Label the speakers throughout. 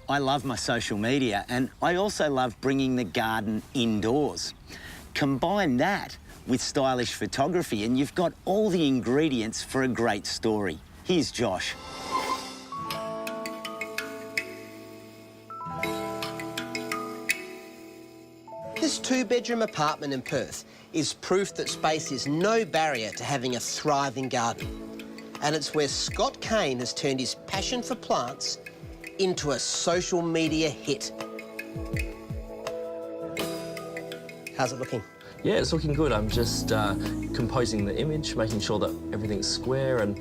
Speaker 1: I love my social media and I also love bringing the garden indoors. Combine that with stylish photography and you've got all the ingredients for a great story. Here's Josh.
Speaker 2: This two-bedroom apartment in Perth is proof that space is no barrier to having a thriving garden. And it's where Scott Kane has turned his passion for plants into a social media hit. How's it looking?
Speaker 3: Yeah, it's looking good. I'm just composing the image, making sure that everything's square, and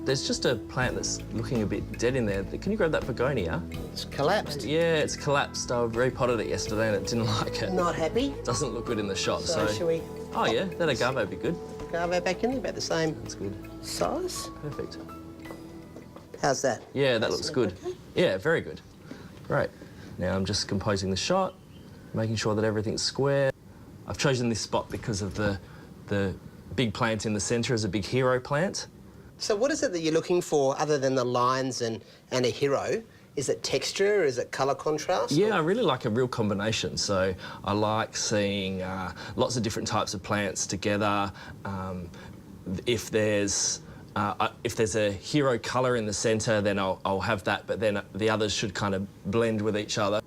Speaker 3: there's just a plant that's looking a bit dead in there. Can you grab that begonia?
Speaker 2: It's collapsed.
Speaker 3: Yeah, it's collapsed. I repotted it yesterday and it didn't like it.
Speaker 2: Not happy?
Speaker 3: Doesn't look good in the shot, so...
Speaker 2: Shall we...
Speaker 3: Oh, yeah, that agave would be good.
Speaker 2: Agave back in there, about the same
Speaker 3: That's good.
Speaker 2: size?
Speaker 3: Perfect.
Speaker 2: How's that?
Speaker 3: Yeah, that looks good.
Speaker 2: Okay?
Speaker 3: Yeah, very good. Great. Now I'm just composing the shot, making sure that everything's square. I've chosen this spot because of the big plant in the centre is a big hero plant.
Speaker 2: So what is it that you're looking for other than the lines and a hero? Is it texture? Is it colour contrast?
Speaker 3: Yeah, I really like a real combination. So I like seeing lots of different types of plants together. If there's a hero colour in the centre, then I'll have that, but then the others should kind of blend with each other.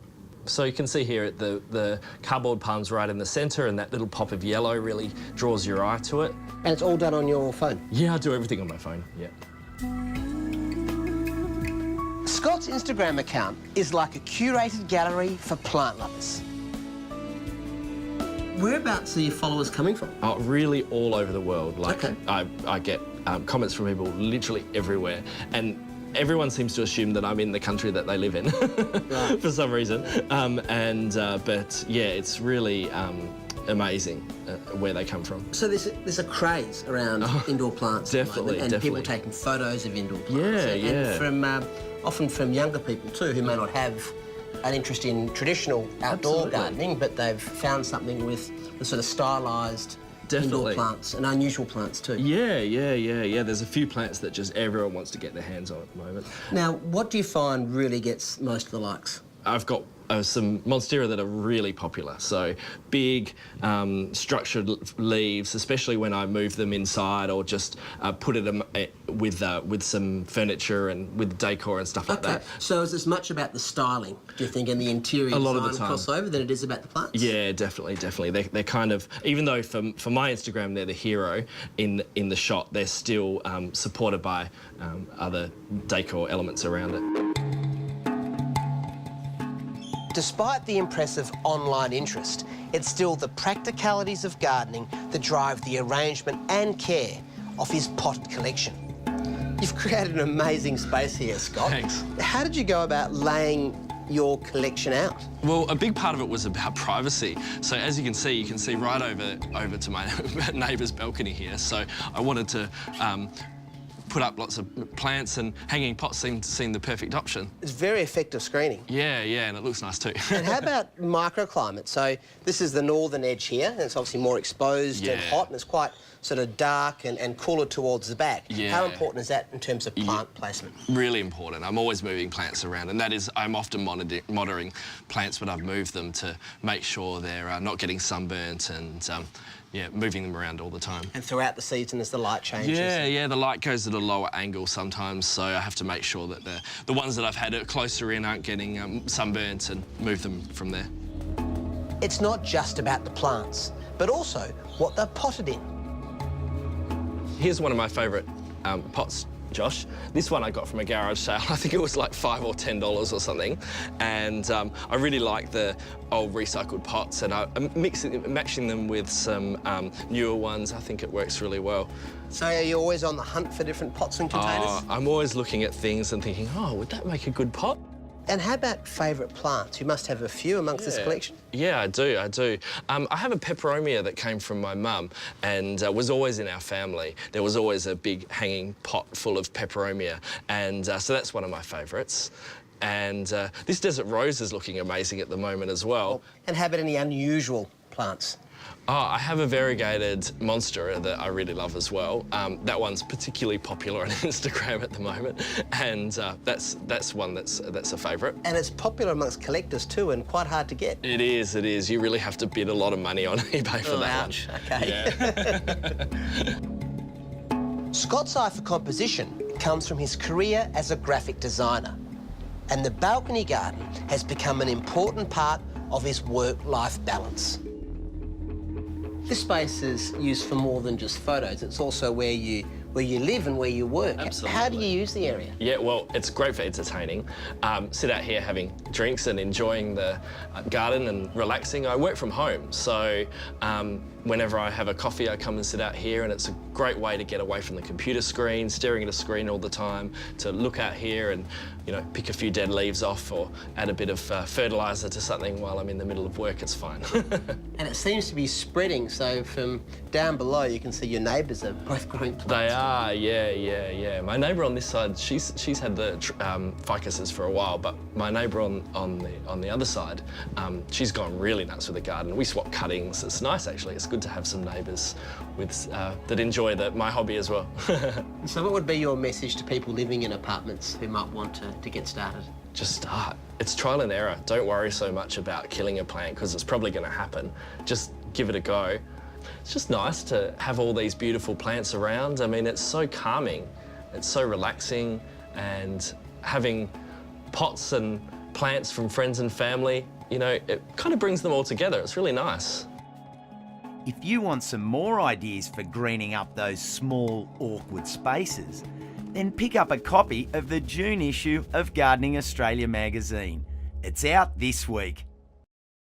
Speaker 3: So you can see here the cardboard palm's right in the centre, and that little pop of yellow really draws your eye to it.
Speaker 2: And it's all done on your phone?
Speaker 3: Yeah, I do everything on my phone, yeah.
Speaker 2: Scott's Instagram account is like a curated gallery for plant lovers. Whereabouts are your followers coming from?
Speaker 3: Oh, really all over the world. Like,
Speaker 2: Okay.
Speaker 3: I get comments from people literally everywhere, and everyone seems to assume that I'm in the country that they live in
Speaker 2: Right.
Speaker 3: for some reason. But yeah, it's really amazing where they come from.
Speaker 2: So there's a craze around indoor plants at the moment,
Speaker 3: Definitely,
Speaker 2: and
Speaker 3: definitely.
Speaker 2: people taking photos of indoor plants.
Speaker 3: Yeah,
Speaker 2: and
Speaker 3: yeah.
Speaker 2: from often from younger people too, who may not have an interest in traditional outdoor
Speaker 3: Absolutely.
Speaker 2: gardening, but they've found something with the sort of stylised indoor
Speaker 3: Definitely.
Speaker 2: plants and unusual plants too.
Speaker 3: Yeah. There's a few plants that just everyone wants to get their hands on at the moment.
Speaker 2: Now, what do you find really gets most of the likes?
Speaker 3: I've got some Monstera that are really popular. So big, structured leaves, especially when I move them inside or just put it with some furniture and with decor and stuff like that.
Speaker 2: So is as much about the styling, do you think, and the interior
Speaker 3: A lot of
Speaker 2: design
Speaker 3: the time.
Speaker 2: crossover than it is about the plants?
Speaker 3: Yeah, definitely. They're kind of, even though for my Instagram they're the hero in the shot, they're still supported by other decor elements around it.
Speaker 2: Despite the impressive online interest, it's still the practicalities of gardening that drive the arrangement and care of his potted collection. You've created an amazing space here, Scott.
Speaker 3: Thanks.
Speaker 2: How did you go about laying your collection out?
Speaker 3: Well, a big part of it was about privacy. So as you can see right over to my neighbour's balcony here. So I wanted to put up lots of plants, and hanging pots seemed the perfect option.
Speaker 2: It's very effective screening.
Speaker 3: Yeah, and it looks nice too.
Speaker 2: And how about microclimate? So this is the northern edge here, and it's obviously more exposed and hot, and it's quite sort of dark and cooler towards the back.
Speaker 3: Yeah.
Speaker 2: How important is that in terms of plant placement?
Speaker 3: Really important. I'm always moving plants around, and that is, I'm often monitoring plants when I've moved them to make sure they're not getting sunburnt, and yeah, moving them around all the time.
Speaker 2: And throughout the season as the light changes?
Speaker 3: Yeah, the light goes at a lower angle sometimes, so I have to make sure that the ones that I've had closer in aren't getting sunburnt, and move them from there.
Speaker 2: It's not just about the plants, but also what they're potted in.
Speaker 3: Here's one of my favourite pots, Josh. This one I got from a garage sale. I think it was like $5 or $10 or something. And I really like the old recycled pots, and I'm matching them with some newer ones. I think it works really well.
Speaker 2: So are you always on the hunt for different pots and containers?
Speaker 3: I'm always looking at things and thinking, oh, would that make a good pot?
Speaker 2: And how about favourite plants? You must have a few amongst this collection.
Speaker 3: Yeah, I do. I have a peperomia that came from my mum and was always in our family. There was always a big hanging pot full of peperomia, and so that's one of my favourites. And this desert rose is looking amazing at the moment as well.
Speaker 2: And how about any unusual plants?
Speaker 3: Oh, I have a variegated monstera that I really love as well. That one's particularly popular on Instagram at the moment, and that's one that's a favourite.
Speaker 2: And it's popular amongst collectors too, and quite hard to get.
Speaker 3: It is, it is. You really have to bid a lot of money on eBay for that
Speaker 2: ouch.
Speaker 3: one.
Speaker 2: Okay.
Speaker 3: Yeah.
Speaker 2: Scott's eye for composition comes from his career as a graphic designer, and the balcony garden has become an important part of his work-life balance. This space is used for more than just photos. It's also where you live and where you work.
Speaker 3: Absolutely.
Speaker 2: How do you use the area?
Speaker 3: Yeah, well, it's great for entertaining. Sit out here having drinks and enjoying the garden and relaxing. I work from home, so whenever I have a coffee, I come and sit out here, and it's a great way to get away from the computer screen, staring at a screen all the time, to look out here and, you know, pick a few dead leaves off or add a bit of fertiliser to something while I'm in the middle of work. It's fine.
Speaker 2: And it seems to be spreading, so from down below you can see your neighbours are both growing plants.
Speaker 3: They are, yeah. My neighbour on this side, she's had the ficuses for a while, but my neighbour on the other side, she's gone really nuts with the garden. We swap cuttings. It's nice, actually. It's good to have some neighbours with that enjoy my hobby as well.
Speaker 2: So what would be your message to people living in apartments who might want to get started?
Speaker 3: Just start. It's trial and error. Don't worry so much about killing a plant, because it's probably going to happen. Just give it a go. It's just nice to have all these beautiful plants around. I mean, it's so calming. It's so relaxing, and having pots and plants from friends and family, you know, it kind of brings them all together. It's really nice.
Speaker 4: If you want some more ideas for greening up those small, awkward spaces, then pick up a copy of the June issue of Gardening Australia magazine. It's out this week.